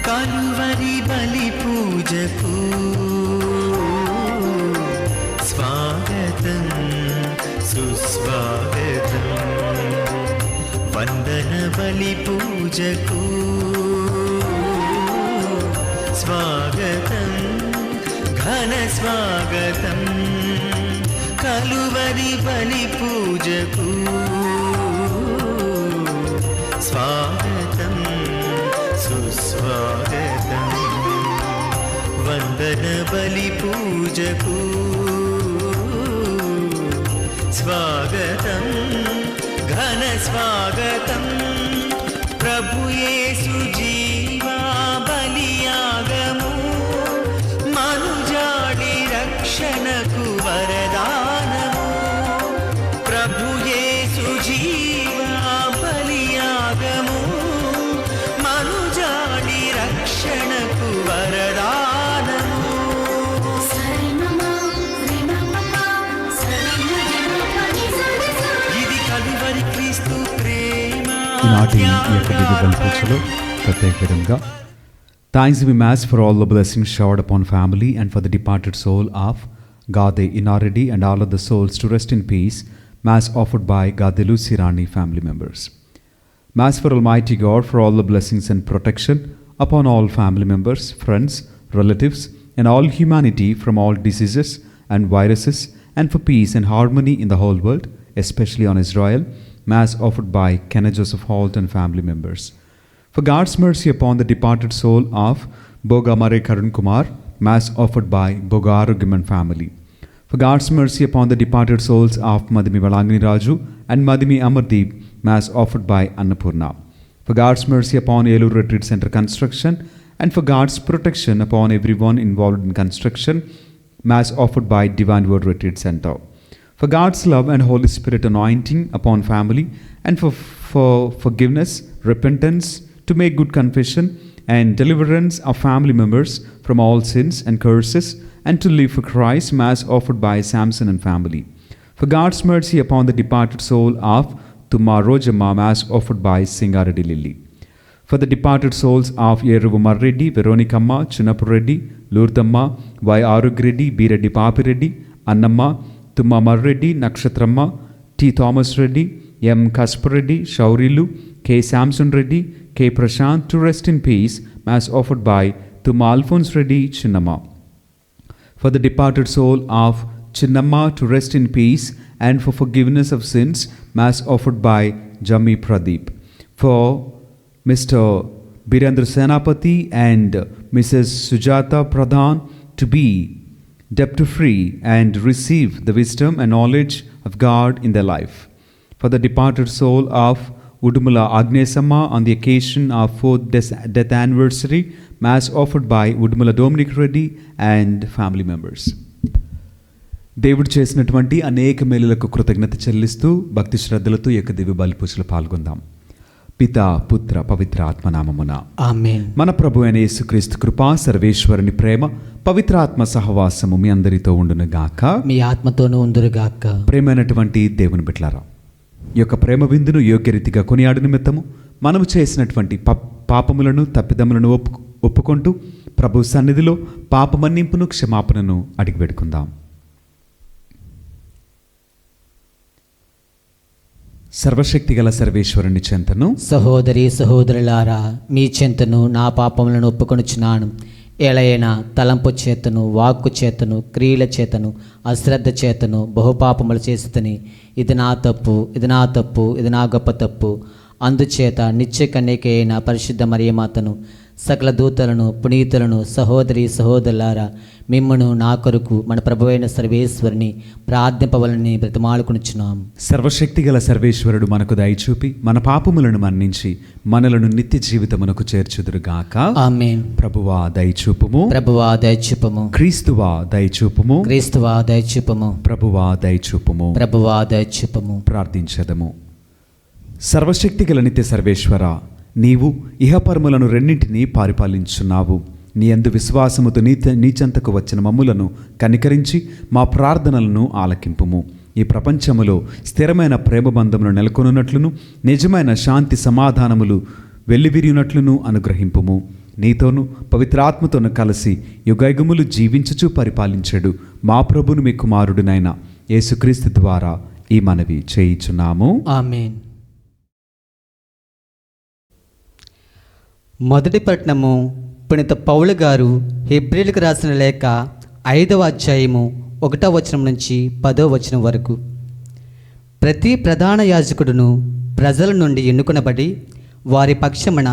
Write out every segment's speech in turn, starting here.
కలువరి బలి పూజకు స్వాగతం సుస్వాగతం, వందన బలి పూజకు స్వాగతం ఘన స్వాగతం, కలువరి బలి పూజకు స్వాగతం సుస్వాగతం, వందన బలి పూజకు స్వాగతం ఘన స్వాగతం, ప్రభు యేసు జీవా బలియాగము మనుజాడి రక్షణకు వరదానము, ప్రభు యేసు జీవా బలియాగము మనుజాడి రక్షణకు వరదానము. ఇది కలువరి క్రీస్తు ప్రేమ. ఈనాటి ఈ యొక్క దివ్య బలి పూజలో ప్రత్యేకంగా thanks be Mass for all the blessings showered upon family and for the departed soul of Gade Inaredi and all of the souls to rest in peace. Mass offered by Gade Lucirani family members. Mass for Almighty God for all the blessings and protection upon all family members, friends, relatives and all humanity from all diseases and viruses, and for peace and harmony in the whole world, especially on Israel. Mass offered by Kenneth Joseph Holt and family members. For God's mercy upon the departed soul of Bogamare Karun Kumar. Mass offered by Bogarugiman family. For God's mercy upon the departed souls of Madhimi Valangani Raju and Madhimi Amardeep. Mass offered by Annapurna. For God's mercy upon Elur Retreat Center construction and for God's protection upon everyone involved in construction. Mass offered by Divine Word Retreat Center. For God's love and Holy Spirit anointing upon family and for forgiveness, repentance, to make good confession and deliverance of family members from all sins and curses and to live for Christ. Mass offered by Samson and family. For God's mercy upon the departed soul of Tumarojama. Mass offered by Singareddy Lily. For the departed souls of Yeruvamar Reddy, Veronicamma, Chinnapu Lourdamma, Y. Arugreddy, B. Reddy Papireddy, Annamma, Tummamar Reddy, Nakshatramma, T. Thomas Reddy, M. Kaspar Reddy, Shaurilu, K. Samson Reddy, K. Prashant to rest in peace. Mass offered by Tumma Alphonse Reddy, Chinnamma. For the departed soul of Chinnamma to rest in peace and for forgiveness of sins. Mass offered by Jammi Pradeep. For Mr. Birendra Senapati and Mrs. Sujata Pradhan to be debt-free and receive the wisdom and knowledge of God in their life. For the departed soul of Udumala Agnesamma on the occasion of 4th death anniversary. Mass offered by Udumala Dominic Reddy and family members. దేవుడు చేసినటువంటి అనేక మేలులకు కృతజ్ఞత చెల్లిస్తూ భక్తి శ్రద్ధలతో ఈ యొక్క దివ్య బలి పూజలో పాల్గొందాం. పితా పుత్ర పవిత్ర ఆత్మనామమున ఆమేన్. మన ప్రభు అయిన యేసుక్రీస్తు కృప, సర్వేశ్వరుని ప్రేమ, పవిత్ర ఆత్మ సహవాసము మీ అందరితో ఉండును గాక. మీ ఆత్మతోనూ ఉందురుగాక. ప్రేమైనటువంటి దేవుని బిడ్డలారా, ఈ యొక్క ప్రేమ విందును యోగ్యరీతిగా కొనియాడు నిమిత్తము మనము చేసినటువంటి పాపములను తప్పిదములను ఒప్పుకుంటూ ప్రభు సన్నిధిలో పాపమన్నింపును క్షమాపణను అడిగి పెట్టుకుందాం. సర్వశక్తిగల సర్వేశ్వరుని చెంతను సహోదరి సహోదరులారా, మీ చెంతను నా పాపములను ఒప్పుకొనుచున్నాను. ఏలైనా తలంపు చేతను, వాక్కు చేతను, క్రియల చేతను, అశ్రద్ధ చేతను బహుపాపములు చేస్తుని. ఇది నా తప్పు, ఇది నా తప్పు, ఇది నా గొప్ప తప్పు. అందుచేత నిత్య కన్యక అయిన పరిశుద్ధ మరియమాతను, సకల దూతలను, పునీతులను, సహోదరి సహోదరులారా, మిమ్మను నా కొరకు మన ప్రభువైన సర్వేశ్వరిని ప్రార్థింపవలని బ్రతిమాలుకొనుచున్నాం. సర్వశక్తిగల సర్వేశ్వరుడు మనకు దయచూపి మన పాపములను మన్నించి మనలను నిత్య జీవితమునకు చేర్చుదురుగాక. ఆమేన్. ప్రభువా దయచూపుము. ప్రభువా దయచూపుము. క్రీస్తువా దయచూపుము. క్రీస్తువా దయచూపుము. ప్రభువా దయచూపుము. ప్రభువా దయచూపుము. ప్రార్థించదము. సర్వశక్తిగల నిత్య సర్వేశ్వర, నీవు ఇహపరములను రెండింటినీ పరిపాలించున్నావు. నీ యందు విశ్వాసముతో నీచెంతకు వచ్చిన మమ్ములను కనికరించి మా ప్రార్థనలను ఆలకింపుము. ఈ ప్రపంచములో స్థిరమైన ప్రేమబంధములు నెలకొనున్నట్లును నిజమైన శాంతి సమాధానములు వెల్లివిరియునట్లును అనుగ్రహింపుము. నీతోనూ పవిత్రాత్మతోనూ కలిసి యుగయుగములు జీవించుచూ పరిపాలించడు మా ప్రభును మీ కుమారుడునైన యేసుక్రీస్తు ద్వారా ఈ మనవి చేయుచున్నాము. ఆమేన్. మొదటి పట్టణము పునీత పౌలు గారు హెబ్రీయులకు రాసిన లేఖ 5వ అధ్యాయము 1వ వచనం నుంచి 10వ వచనం వరకు. ప్రతి ప్రధాన యాజకుడును ప్రజల నుండి ఎన్నుకొనబడి వారి పక్షమున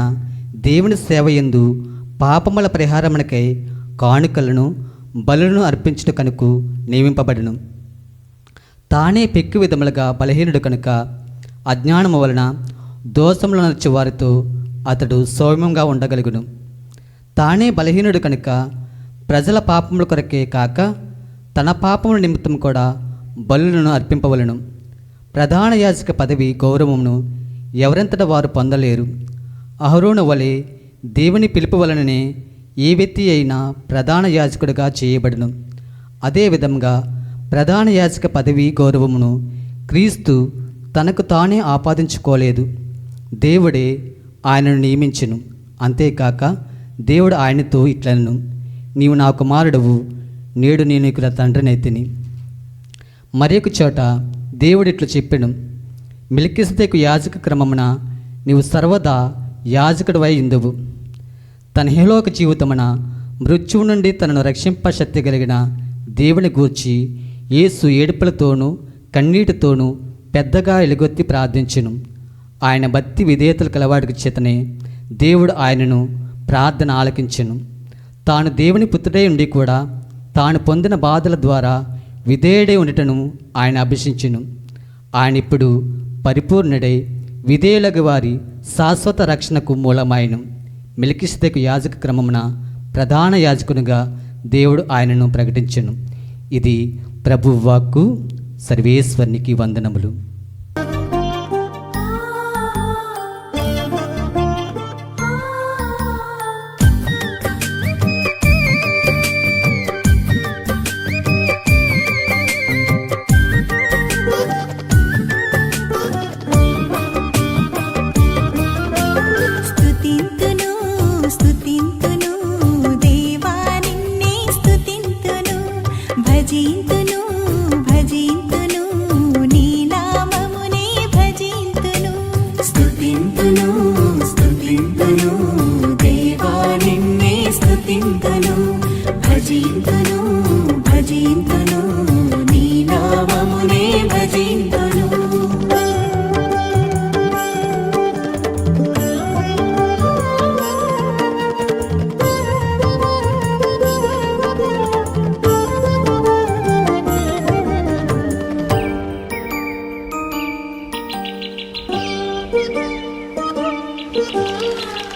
దేవుని సేవయందు పాపముల పరిహారమునకై కానుకలను బలులను అర్పించుట కనుక నియమింపబడును. తానే పెక్కు విధములుగా బలహీనుడు కనుక అజ్ఞానము వలన దోషములు నడిచే వారితో అతడు సౌమ్యంగా ఉండగలుగును. తానే బలహీనుడు కనుక ప్రజల పాపముల కొరకే కాక తన పాపముల నిమిత్తం కూడా బలులను అర్పింపవలను. ప్రధాన యాజక పదవి గౌరవమును ఎవరెంతట వారు పొందలేరు. అహరోను వలె దేవుని పిలుపు వలననే ఏ వ్యక్తి అయినా ప్రధాన యాజకుడిగా చేయబడును. అదేవిధంగా ప్రధాన యాజక పదవి గౌరవమును క్రీస్తు తనకు తానే ఆపాదించుకోలేదు. దేవుడే ఆయనను నియమించెను. అంతేకాక దేవుడు ఆయనతో ఇట్లనెను, నీవు నా కుమారుడవు, నేడు నేను నీకు తండ్రినైతిని. మరొక చోట దేవుడు ఇట్లు చెప్పెను, మెల్కీసెదెకు యాజక క్రమమున నీవు సర్వదా యాజకుడివై ఉందువు. తన ఇహలోక జీవితమున మృత్యువు నుండి తనను రక్షింప శక్తి కలిగిన దేవుని గూర్చి యేసు ఏడుపులతోనూ కన్నీటితోనూ పెద్దగా ఎలుగొత్తి ప్రార్థించెను. ఆయన భక్తి విధేయతలు కలవాడికి చేతనే దేవుడు ఆయనను ప్రార్థన ఆలకించెను. తాను దేవుని పుత్రుడై ఉండి కూడా తాను పొందిన బాధల ద్వారా విధేయుడై ఉండటను ఆయన అభిషించెను. ఆయన ఇప్పుడు పరిపూర్ణుడై విధేయులకు వారి శాశ్వత రక్షణకు మూలమాయను. మెల్కీసెదెకు యాజక క్రమమున ప్రధాన యాజకునిగా దేవుడు ఆయనను ప్రకటించెను. ఇది ప్రభువు వాక్కు. సర్వేశ్వరునికి వందనములు.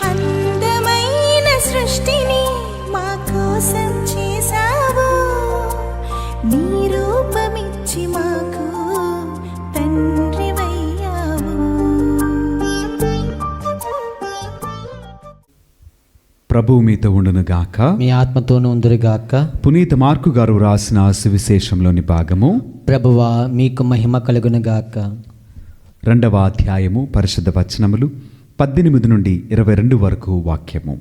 అందమైన సృష్టిని మా కోసం చేసావు, నీ రూపమిచ్చి మాకు తండ్రివయ్యావు. ప్రభువు మీతో ఉండునుగాక, మీ ఆత్మతోనూ ఉందురుగాక. పునీత మార్కు గారు రాసిన సువిశేషంలోని భాగము. ప్రభువా మీకు మహిమ కలుగునుగాక. 2వ అధ్యాయము పరిశుద్ధ వచనములు 18 నుండి 22 వరకు వాక్యము.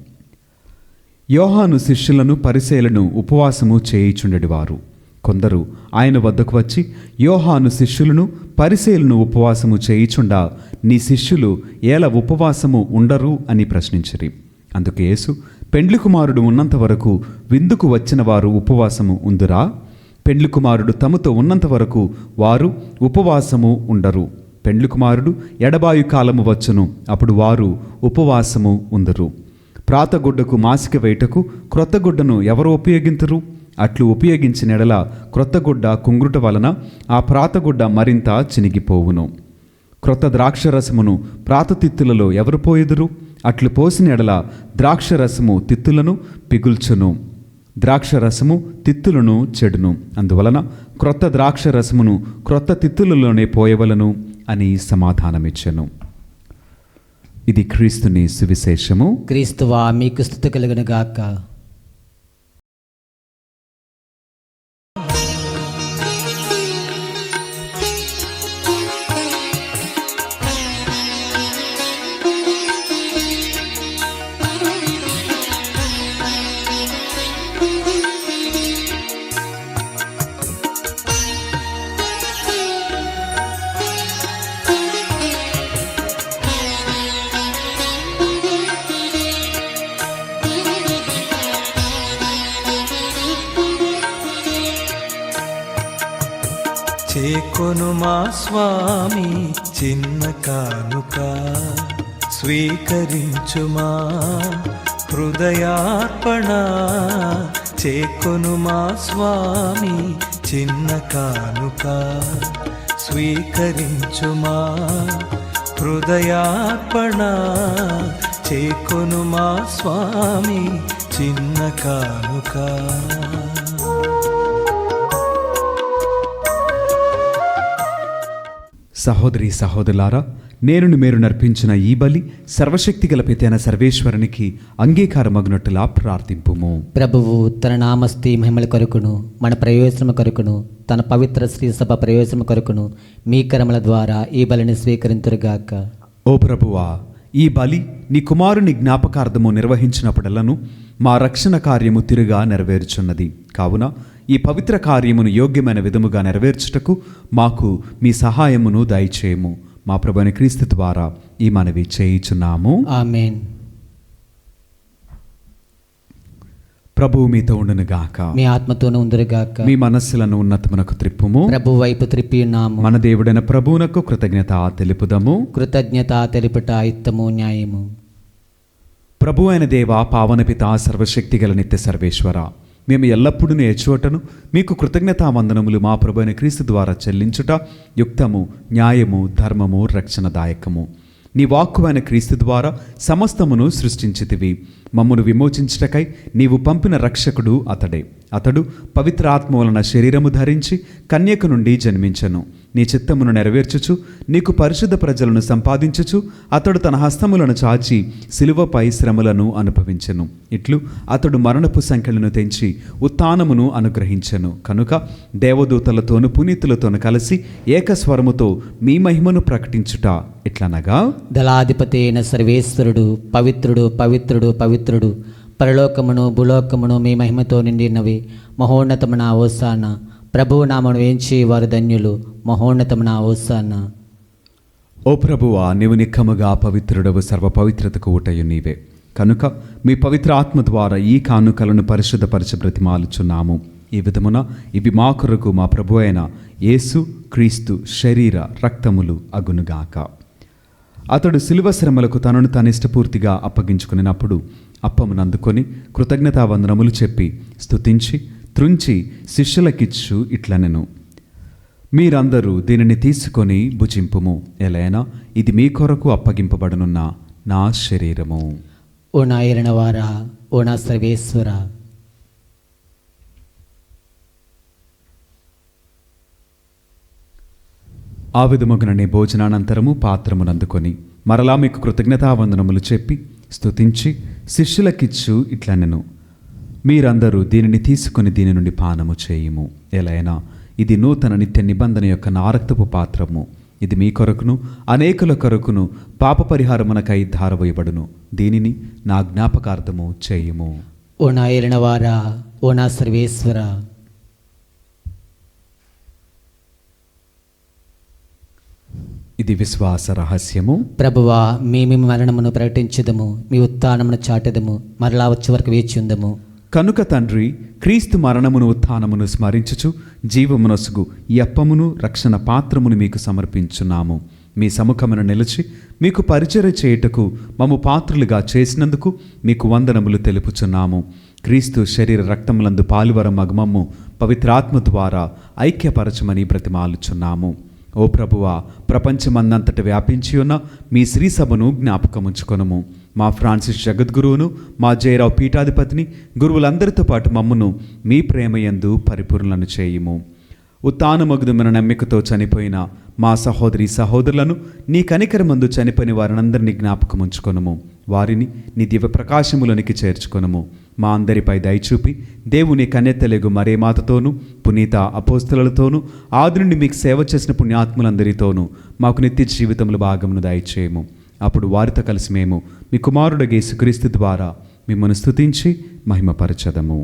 యోహాను శిష్యులను పరిసయ్యులను ఉపవాసము చేయుచుండెడివారు. కొందరు ఆయన వద్దకు వచ్చి, యోహాను శిష్యులను పరిసయ్యులను ఉపవాసము చేయుచుండా నీ శిష్యులు ఏల ఉపవాసము ఉండరు అని ప్రశ్నించిరి. అందుకు యేసు, పెండ్లి కుమారుడు ఉన్నంత వరకు విందుకు వచ్చిన వారు ఉపవాసము ఉందురా? పెండ్లి కుమారుడు తమతో ఉన్నంత వరకు వారు ఉపవాసము ఉండరు. పెండ్లి కుమారుడు ఎడబాయు కాలము వచ్చును, అప్పుడు వారు ఉపవాసము ఉందరు. ప్రాతగుడ్డకు మాసిక వేయటకు క్రొత్త గుడ్డను ఎవరు ఉపయోగింతురు? అట్లు ఉపయోగించిన ఎడల క్రొత్త గుడ్డ కుంగుట వలన ఆ ప్రాతగుడ్డ మరింత చినిగిపోవును. క్రొత్త ద్రాక్షరసమును ప్రాతతిత్తులలో ఎవరు పోయెదురు? అట్లు పోసిన ఎడల ద్రాక్షరసము తిత్తులను పిగుల్చును, ద్రాక్షరసము తిత్తులను చెడును. అందువలన క్రొత్త ద్రాక్షరసమును క్రొత్త తిత్తులలోనే పోయవలను అని సమాధానమిచ్చెను. ఇది క్రీస్తుని సువిశేషము. క్రీస్తువా మీకు స్తుతి కలుగును గాక. చేకొను మా స్వామి చిన్న కానుక, స్వీకరించుమా హృదయార్పణ. చేకొను మా స్వామి చిన్న కానుక, స్వీకరించుమా హృదయార్పణ. చేకొను మా స్వామి చిన్న కానుక. సహోదరి సహోదరులారా, నేను మీరు నర్పించిన ఈ బలి సర్వశక్తిగల పితైన సర్వేశ్వరునికి అంగీకారమగునట్టులా ప్రార్థింపుము. ప్రభువు తన నామస్తి మహిమల కొరకును మన ప్రయోజనము కొరకును తన పవిత్ర శ్రీ సభ ప్రయోజనము కొరకును మీ కరముల ద్వారా ఈ బలిని స్వీకరింతురుగాక. ఓ ప్రభువా, ఈ బలి నీ కుమారుని జ్ఞాపకార్థము నిర్వహించినప్పుడల్లను మా రక్షణ కార్యము తిరుగా నెరవేర్చున్నది. కావున ఈ పవిత్ర కార్యమును యోగ్యమైన విధముగా నెరవేర్చుటకు మాకు మీ సహాయమును దయచేయము. మా ప్రభువైన క్రీస్తు ద్వారా ఈ మనవి చేయుచున్నాము. ఆమేన్. ప్రభువు మీతో ఉండునుగాక. మీ ఆత్మతోనూ ఉందురుగాక. మీ మనస్సులను ఉన్నతమునకు త్రిప్పుము. ప్రభు వైపు త్రిప్పి ఉన్నాము. మన దేవుడైన ప్రభువునకు కృతజ్ఞత తెలుపుదము. కృతజ్ఞత తెలుపుట యుక్తము న్యాయము. ప్రభు అయిన దేవ, పావన పిత, సర్వశక్తిగల నిత్య సర్వేశ్వర, మేము ఎల్లప్పుడూ నేర్చువటను మీకు కృతజ్ఞతావందనములు మా ప్రభు అయిన క్రీస్తు ద్వారా చెల్లించుట యుక్తము, న్యాయము, ధర్మము, రక్షణదాయకము. నీ వాక్కువైన క్రీస్తు ద్వారా సమస్తమును సృష్టించితివి. మమ్మను విమోచించుటకై నీవు పంపిన రక్షకుడు అతడే. అతడు పవిత్ర ఆత్మ వలన శరీరము ధరించి కన్యక నుండి జన్మించెను. నీ చిత్తమును నెరవేర్చుచు నీకు పరిశుద్ధ ప్రజలను సంపాదించుచు అతడు తన హస్తములను చాచి సిలువపై శ్రమలను అనుభవించెను. ఇట్లు అతడు మరణపు సంఖ్యలను తెంచి ఉత్థానమును అనుగ్రహించెను. కనుక దేవదూతలతోను పునీతులతోను కలిసి ఏకస్వరముతో మీ మహిమను ప్రకటించుట ఎట్లనగా, దళాధిపతి అయిన సర్వేశ్వరుడు పవిత్రుడు పవిత్రుడు పవిత్రుడు, పరలోకమును భూలోకమును మీ మహిమతో నిండినవి. మహోన్నతమున హోసానా. ప్రభువు నామను వేంచి వారు ధన్యులు. మహోన్నతమున హోసానా. ఓ ప్రభువా, నీవు నిక్కముగా పవిత్రుడవు, సర్వ పవిత్రతకు ఊటయు నీవే. కనుక మీ పవిత్ర ఆత్మ ద్వారా ఈ కానుకలను పరిశుద్ధపరచి బ్రతిమాలుచున్నాము. ఈ విధమున ఇవి మా కొరకు మా ప్రభు అయిన యేసు క్రీస్తు శరీర రక్తములు అగునుగాక. అతడు శిలువ శ్రమలకు తనను తాను ఇష్టపూర్తిగా అప్పగించుకున్నప్పుడు అప్పమును అందుకొని కృతజ్ఞతావందనములు చెప్పి స్తుతించి త్రుంచి శిష్యులకిచ్చు ఇట్లనెను, మీరందరూ దీనిని తీసుకొని భుజింపుము. ఎలైనా ఇది మీ కొరకు అప్పగింపబడనున్న నా శరీరము. ఓ నా ఏలినవారా, ఓ నా సర్వేశ్వర, ఆ విధముగననే భోజనానంతరము పాత్రమునందుకొని మరలా మీకు కృతజ్ఞతావందనములు చెప్పి స్తుతించి శిష్యులకిచ్చు ఇట్లనెను, మీరందరూ దీనిని తీసుకొని దీని నుండి పానము చేయుము. ఎలైనా ఇది నూతన నిత్య నిబంధన యొక్క నా రక్తపు పాత్రము. ఇది మీ కొరకును అనేకుల కొరకును పాప పరిహారమునకై ధారవేయబడును. దీనిని నా జ్ఞాపకార్థము చేయుము. ఓ నా ఏలినవారా, ఓ నా సర్వేశ్వర, ఇది విశ్వాస రహస్యము. ప్రభువా, మీ మరణమును ప్రకటించదము, మీ ఉత్థానమును చాటెదము, మరలా వచ్చే వరకు వేచి ఉందము. కనుక తండ్రి, క్రీస్తు మరణమును ఉత్థానమును స్మరించుచు జీవమునొసుగు ఈ అప్పమును రక్షణ పాత్రమును మీకు సమర్పించున్నాము. మీ సముఖమును నిలిచి మీకు పరిచర్య చేయుటకు మమ్ము పాత్రులుగా చేసినందుకు మీకు వందనములు తెలుపుచున్నాము. క్రీస్తు శరీర రక్తములందు పాలువరం మగమమ్ము పవిత్రాత్మ ద్వారా ఐక్యపరచమని బ్రతిమాలుచున్నాము. ఓ ప్రభువా, ప్రపంచమందంతట వ్యాపించి ఉన్న మీ శ్రీ సభను జ్ఞాపకముంచుకొనుము. మా ఫ్రాన్సిస్ జగద్గురువును, మా జయరావు పీఠాధిపతిని, గురువులందరితో పాటు మమ్మును మీ ప్రేమయందు పరిపూర్ణలను చేయుము. ఉత్థానమగుదుమన నమ్మికతో చనిపోయిన మా సహోదరి సహోదరులను నీ కనికరమందు చనిపోయిన వారినందరినీ జ్ఞాపకముంచుకొనుము. వారిని నీ దివ్య ప్రకాశములోనికి చేర్చుకొనుము. మా అందరిపై దయచూపి దేవుని కన్నెత్తలేగు మరే మాతతోనూ, పునీత అపోస్తలతోనూ, ఆది నుండి మీకు సేవ చేసిన పుణ్యాత్ములందరితోనూ మాకు నిత్య జీవితముల భాగమును దయచేయము. అప్పుడు వారితో కలిసి మేము మీ కుమారుడు యేసుక్రీస్తు ద్వారా మిమ్మల్ని స్తుతించి మహిమపరచదము.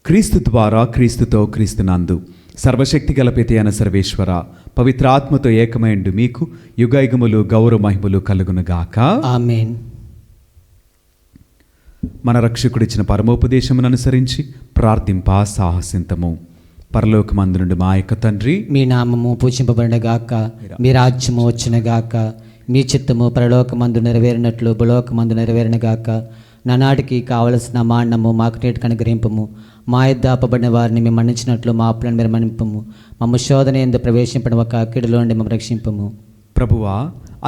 క్రీస్తు ద్వారా, క్రీస్తుతో, క్రీస్తునందు సర్వశక్తి గల పిత అయిన సర్వేశ్వర, పవిత్రాత్మతో ఏకమైండు మీకు యుగయుగములు గౌరవ మహిమలు కలుగునుగాక. ఆమేన్. మన రక్షకుడిచ్చిన పరమోపదేశమును అనుసరించి ప్రార్థింప సాహసింతము. పరలోకమందు నుండి మా యొక్క తండ్రి, మీ నామము పూజింపబడినగాక, మీ రాజ్యము వచ్చినగాక, మీ చిత్తము పరలోకమందు నెరవేరినట్లు భూలోకమందు నెరవేరినగాక. నానాటికి కావలసిన మా అన్నము మాకు నేటికి అనుగ్రహింపము. మా యొద్ద అప్పబడిన వారిని మేము మన్నించినట్లు మా అప్పులను మీరు మన్నింపము. మమ్మ శోధన యందు ప్రవేశింపడం ఒక కీడులో నుండి మమ్మల్ని రక్షింపము. ప్రభువా,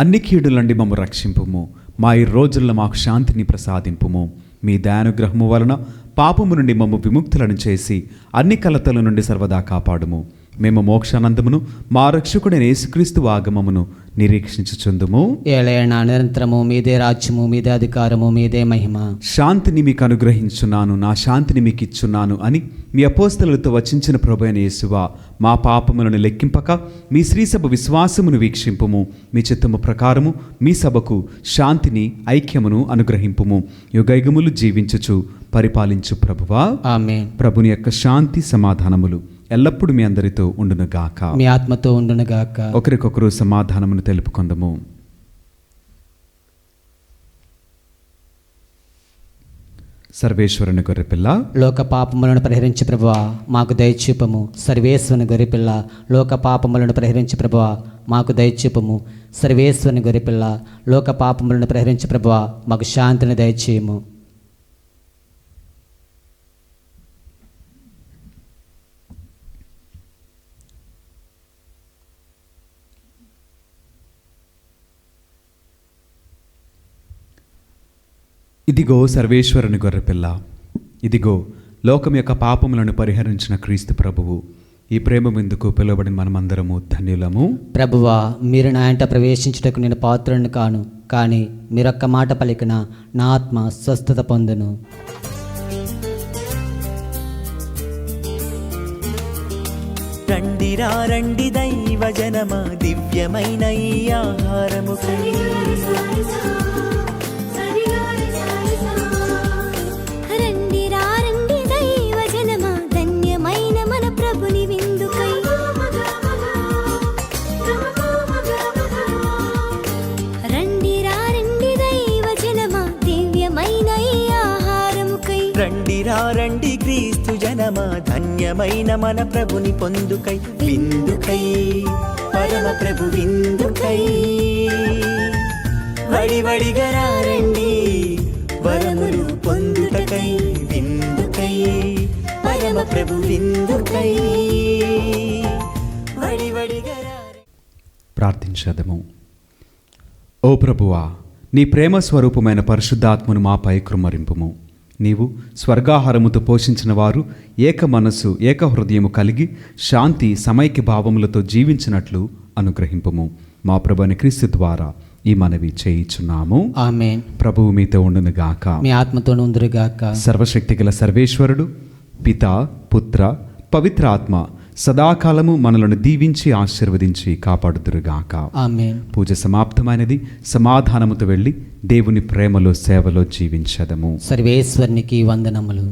అన్ని కీడుల నుండి మమ్మ రక్షింపుము. మా ఈ రోజుల్లో మాకు శాంతిని ప్రసాదింపుము. మీ దయానుగ్రహము వలన పాపము నుండి మమ్మ విముక్తులను చేసి అన్ని కలతల నుండి సర్వదా కాపాడుము. మేము మోక్షానందమును మా రక్షకుడైన యేసుక్రీస్తు ఆగమమును నిరీక్షించుచుందుము. ఏలైనా నిరంతరము మీదే రాజ్యము, మీదే అధికారము, మీదే మహిమ. శాంతిని మీకు అనుగ్రహించున్నాను, నా శాంతిని మీకు ఇచ్చున్నాను అని మీ అపోస్తలులతో వచించిన ప్రభువైన యేసువా, మా పాపములను లెక్కింపక మీ శ్రీసభ విశ్వాసమును వీక్షింపుము. మీ చిత్తము ప్రకారము మీ సభకు శాంతిని, ఐక్యమును అనుగ్రహింపుము. యుగయుగములు జీవించుచు పరిపాలించు ప్రభువా. ఆమేన్. ప్రభుని యొక్క శాంతి సమాధానములు ఎల్లప్పుడూ మీ అందరితో ఉండునుగాక. మీ ఆత్మతో ఉండునుగాక. ఒకరికొకరు సమాధానమును తెలుపుకొందుము. సర్వేశ్వరుని గొర్రెపిల్ల, లోక పాపములను పరిహరించి ప్రభువా మాకు దయచూపము. సర్వేశ్వరుని గొర్రెపిల్ల, లోక పాపములను పరిహరించి ప్రభువా మాకు దయచూపము. సర్వేశ్వరుని గొర్రెపిల్ల, లోక పాపములను పరిహరించి ప్రభువా మాకు శాంతిని దయచేయము. ఇదిగో సర్వేశ్వరుని గొర్రెపిల్ల, ఇదిగో లోకం యొక్క పాపములను పరిహరించిన క్రీస్తు ప్రభువు. ఈ ప్రేమ విందుకు పిలువబడిన మనమందరము ధన్యులము. ప్రభువా, మీరు నా ఇంట ప్రవేశించుటకు నేను పాత్రుడిని కాను, కానీ మీరొక్క మాట పలికిన నా ఆత్మ స్వస్థత పొందును. రండిరా రండి దైవ జనమా, దివ్యమైన ఈ ఆహారము రండిరా రండి దైవ జనమా, ధన్యమైన మన ప్రభుని విందుకై. రండిరా రండి దైవ జనమా, దివ్యమైన ఈ ఆహారముకై. రండిరా రండి క్రీస్తు జనమా, ధన్యమైన మన ప్రభుని పొందుకై. విందుకై పరమ ప్రభు విందుకై, వడివడిగా రండి వరములు పొందుటకై. విందుకై పరమ ప్రభు విందుకై, వడివడిగా ప్రార్థించదము. ఓ ప్రభువా, నీ ప్రేమ స్వరూపమైన పరిశుద్ధాత్మను మాపై కృమ్మరింపుము. నీవు స్వర్గాహారముతో పోషించిన వారు ఏక మనస్సు, ఏక హృదయము కలిగి శాంతి సమైక్య భావములతో జీవించినట్లు అనుగ్రహింపుము. మా ప్రభువైన క్రీస్తు ద్వారా ఈ మనవి చేయుచున్నాము. ఆమేన్. ప్రభువు మీతో ఉండునుగాక. మీ ఆత్మతో ఉందురుగాక. సర్వశక్తి గల సర్వేశ్వరుడు, పిత, పుత్ర, పవిత్ర ఆత్మ సదాకాలము మనలను దీవించి ఆశీర్వదించి కాపాడుదురుగాక. ఆమేన్. పూజ సమాప్తమైనది. సమాధానముతో వెళ్ళి దేవుని ప్రేమలో సేవలో జీవించదము. సర్వేశ్వరునికి వందనములు.